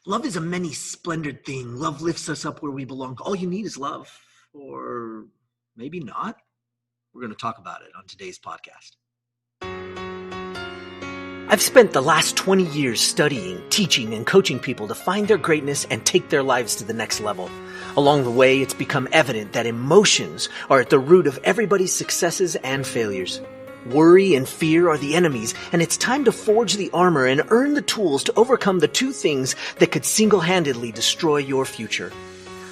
Love is a many splendored thing. Love lifts us up where we belong. All you need is love, or maybe not. We're going to talk about it on today's podcast. I've spent the last 20 years studying, teaching, and coaching people to find their greatness and take their lives to the next level. Along the way, it's become evident that emotions are at the root of everybody's successes and failures. Worry and fear are the enemies, and it's time to forge the armor and earn the tools to overcome the two things that could single-handedly destroy your future.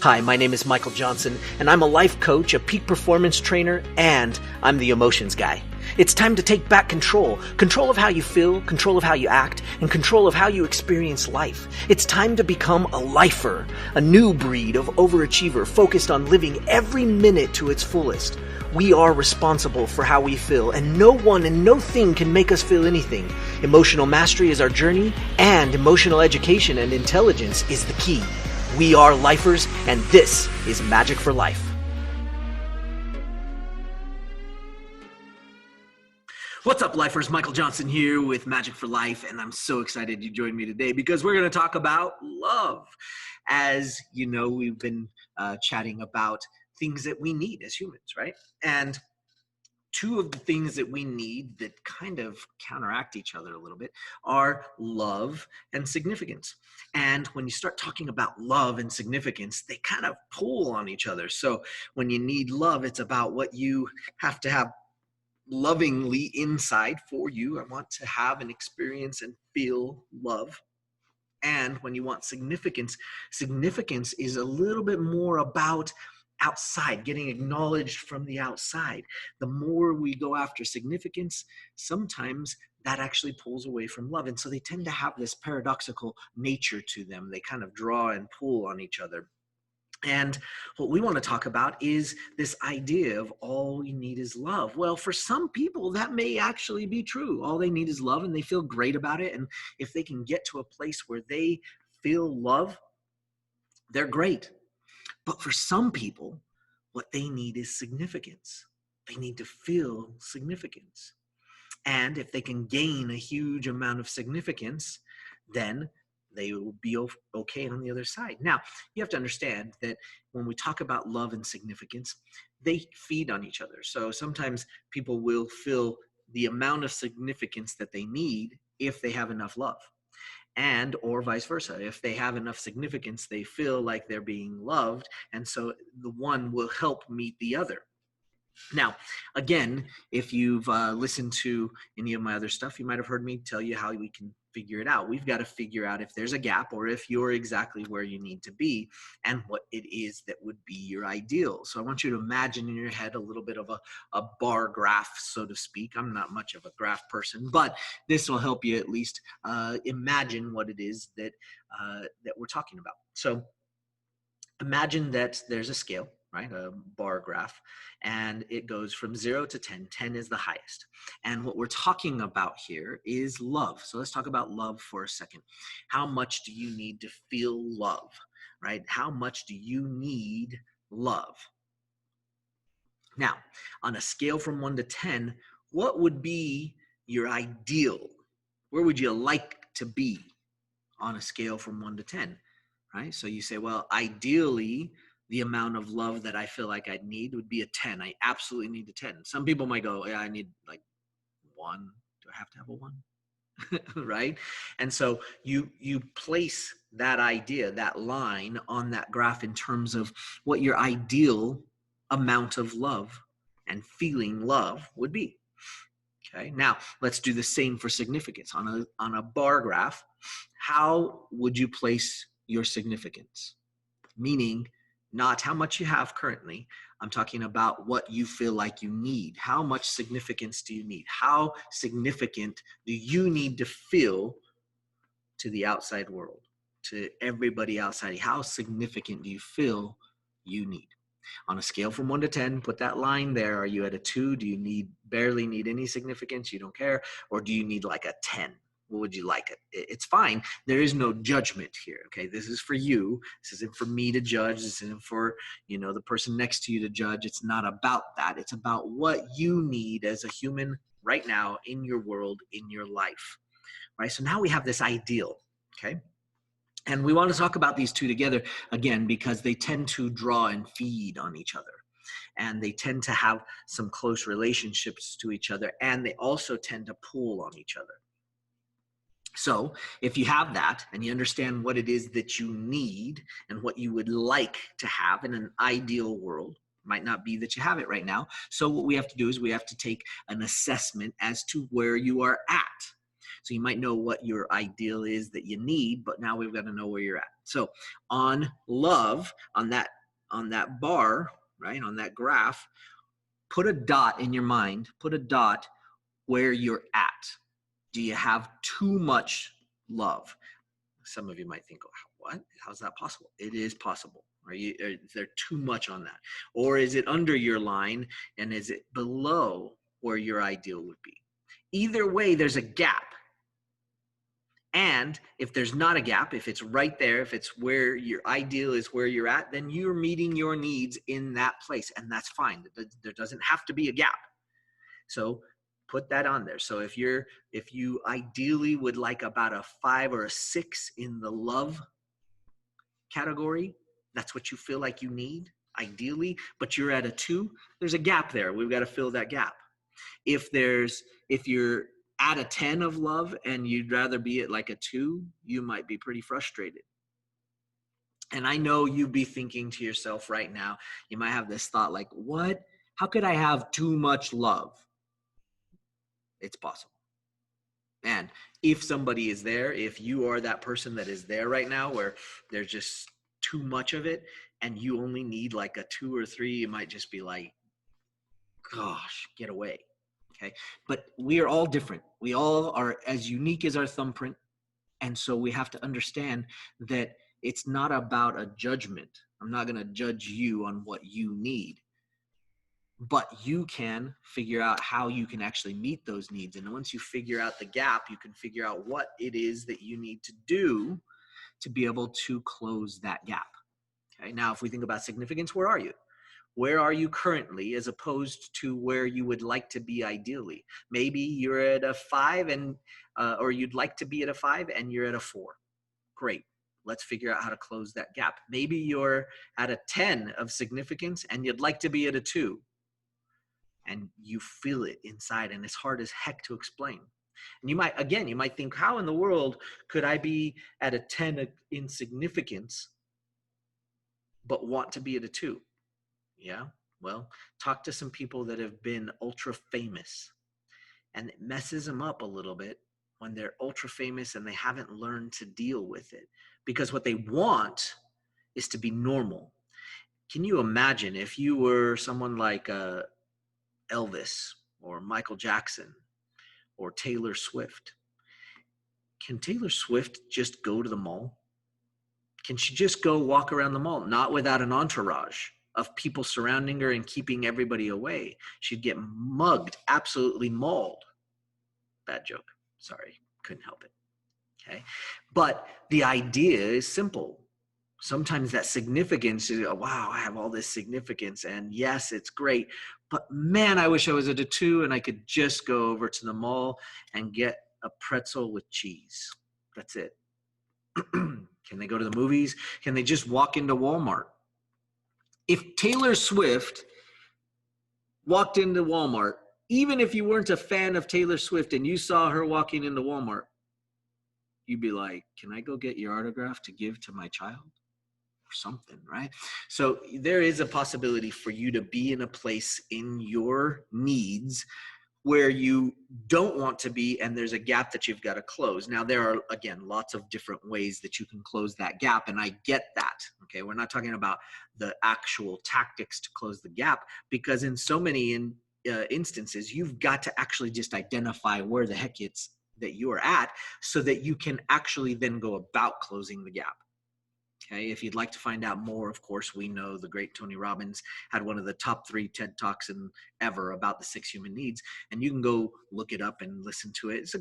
Hi, my name is Michael Johnson, and I'm a life coach, a peak performance trainer, and I'm the emotions guy. It's time to take back control of how you feel, control of how you act, and control of how you experience life. It's time to become a lifer, a new breed of overachiever focused on living every minute to its fullest. We are responsible for how we feel, and no one and no thing can make us feel anything. Emotional mastery is our journey, and emotional education and intelligence is the key. We are lifers, and this is Magic for Life. What's up, lifers? Michael Johnson here with Magic for Life, and I'm so excited you joined me today because we're going to talk about love. As you know, we've been chatting about things that we need as humans, right? And two of the things that we need that kind of counteract each other a little bit are love and significance. And when you start talking about love and significance, they kind of pull on each other. So when you need love, it's about what you have to have lovingly inside for you. I want to have and experience and feel love. And when you want significance, significance is a little bit more about outside, getting acknowledged from the outside. The more we go after significance, sometimes that actually pulls away from love. And so they tend to have this paradoxical nature to them. They kind of draw and pull on each other. And what we want to talk about is this idea of all we need is love. Well, for some people, that may actually be true. All they need is love, and they feel great about it. And if they can get to a place where they feel love, they're great. But for some people, what they need is significance. They need to feel significance. And if they can gain a huge amount of significance, then they will be okay on the other side. Now, you have to understand that when we talk about love and significance, they feed on each other. So sometimes people will feel the amount of significance that they need if they have enough love. And or vice versa. If they have enough significance, they feel like they're being loved. And so the one will help meet the other. Now, again, if you've listened to any of my other stuff, you might have heard me tell you how we can figure it out. We've got to figure out if there's a gap or if you're exactly where you need to be and what it is that would be your ideal. So I want you to imagine in your head a little bit of a bar graph, so to speak. I'm not much of a graph person, but this will help you at least imagine what it is that we're talking about. So imagine that there's a scale, right? A bar graph, and it goes from 0 to 10. 10 is the highest. And what we're talking about here is love. So let's talk about love for a second. How much do you need to feel love, right? How much do you need love? Now, on a scale from 1 to 10, what would be your ideal? Where would you like to be on a scale from 1 to 10? Right? So you say, well, ideally, the amount of love that I feel like I'd need would be a 10. I absolutely need a 10. Some people might go, yeah, I need like 1. Do I have to have a 1? Right? And so you place that idea, that line on that graph in terms of what your ideal amount of love and feeling love would be. Okay, now let's do the same for significance. On a bar graph, how would you place your significance? Meaning, not how much you have currently. I'm talking about what you feel like you need. How much significance do you need? How significant do you need to feel to the outside world, to everybody outside? How significant do you feel you need? On a scale from 1 to 10, put that line there. Are you at a 2? Do you barely need any significance? You don't care? Or do you need like a 10? What would you like? It's fine. There is no judgment here. Okay. This is for you. This isn't for me to judge. This isn't for, the person next to you to judge. It's not about that. It's about what you need as a human right now in your world, in your life. Right. So now we have this ideal. Okay. And we want to talk about these two together again because they tend to draw and feed on each other. And they tend to have some close relationships to each other. And they also tend to pull on each other. So if you have that and you understand what it is that you need and what you would like to have in an ideal world, might not be that you have it right now. So what we have to do is we have to take an assessment as to where you are at. So you might know what your ideal is that you need, but now we've got to know where you're at. So on love, on that bar, right, on that graph, put a dot in your mind, put a dot where you're at. Do you have too much love? Some of you might think, oh, what? How's that possible? It is possible. Is there too much on that? Or is it under your line and is it below where your ideal would be? Either way, there's a gap. And if there's not a gap, if it's right there, if it's where your ideal is where you're at, then you're meeting your needs in that place. And that's fine. There doesn't have to be a gap. So put that on there. So if you ideally would like about a 5 or a 6 in the love category, that's what you feel like you need ideally, but you're at a 2, there's a gap there. We've got to fill that gap. If you're at a 10 of love and you'd rather be at like a 2, you might be pretty frustrated. And I know you'd be thinking to yourself right now, you might have this thought like, what? How could I have too much love? It's possible. And if somebody is there, if you are that person that is there right now where there's just too much of it and you only need like a 2 or 3, you might just be like, gosh, get away. Okay. But we are all different. We all are as unique as our thumbprint. And so we have to understand that it's not about a judgment. I'm not going to judge you on what you need. But you can figure out how you can actually meet those needs. And once you figure out the gap, you can figure out what it is that you need to do to be able to close that gap. Okay. Now, if we think about significance, where are you? Where are you currently as opposed to where you would like to be ideally? Maybe you're at a 5 or you'd like to be at a 5 and you're at a 4. Great. Let's figure out how to close that gap. Maybe you're at a 10 of significance and you'd like to be at a 2. And you feel it inside and it's hard as heck to explain. And you might think, how in the world could I be at a 10 in significance but want to be at a 2? Yeah, well, talk to some people that have been ultra famous, and it messes them up a little bit when they're ultra famous and they haven't learned to deal with it, because what they want is to be normal. Can you imagine if you were someone like Elvis or Michael Jackson or Taylor Swift? Can Taylor Swift just go to the mall? Can she just go walk around the mall, not without an entourage of people surrounding her and keeping everybody away? She'd get mugged, absolutely mauled. Bad joke. Sorry, couldn't help it. Okay. But the idea is simple. Sometimes that significance is, oh, wow, I have all this significance. And yes, it's great. But man, I wish I was at a 2 and I could just go over to the mall and get a pretzel with cheese. That's it. Can they go to the movies? Can they just walk into Walmart? If Taylor Swift walked into Walmart, even if you weren't a fan of Taylor Swift and you saw her walking into Walmart, you'd be like, can I go get your autograph to give to my child? Or something, right? So there is a possibility for you to be in a place in your needs where you don't want to be, and there's a gap that you've got to close. Now, there are, again, lots of different ways that you can close that gap, and I get that, okay? We're not talking about the actual tactics to close the gap, because in so many instances, you've got to actually just identify where the heck it's that you are at so that you can actually then go about closing the gap. Okay, if you'd like to find out more, of course, we know the great Tony Robbins had one of the top 3 TED Talks ever about the 6 human needs, and you can go look it up and listen to it. It's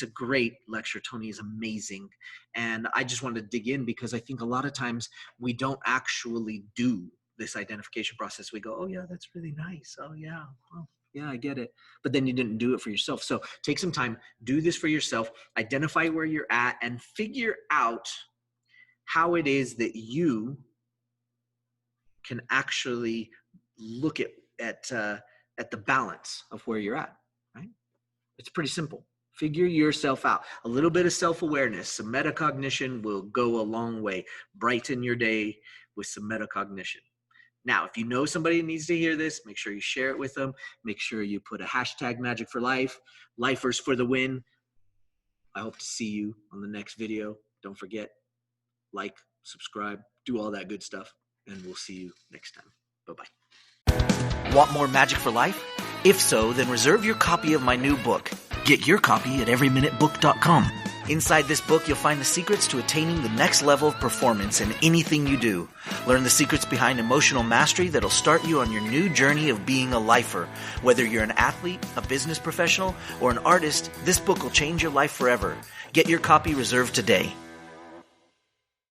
a great lecture. Tony is amazing, and I just wanted to dig in because I think a lot of times we don't actually do this identification process. We go, oh yeah, that's really nice. Oh yeah, well, yeah, I get it. But then you didn't do it for yourself. So take some time, do this for yourself, identify where you're at, and figure out how it is that you can actually look at the balance of where you're at, right? It's pretty simple. Figure yourself out. A little bit of self-awareness, some metacognition will go a long way. Brighten your day with some metacognition. Now, if you know somebody that needs to hear this, make sure you share it with them. Make sure you put a hashtag Magic for Life, Lifers for the win. I hope to see you on the next video. Don't forget, like, subscribe, do all that good stuff, and we'll see you next time. Bye-bye. Want more Magic for Life? If so, then reserve your copy of my new book. Get your copy at everyminutebook.com. Inside this book, you'll find the secrets to attaining the next level of performance in anything you do. Learn the secrets behind emotional mastery that'll start you on your new journey of being a lifer. Whether you're an athlete, a business professional, or an artist, this book will change your life forever. Get your copy reserved today.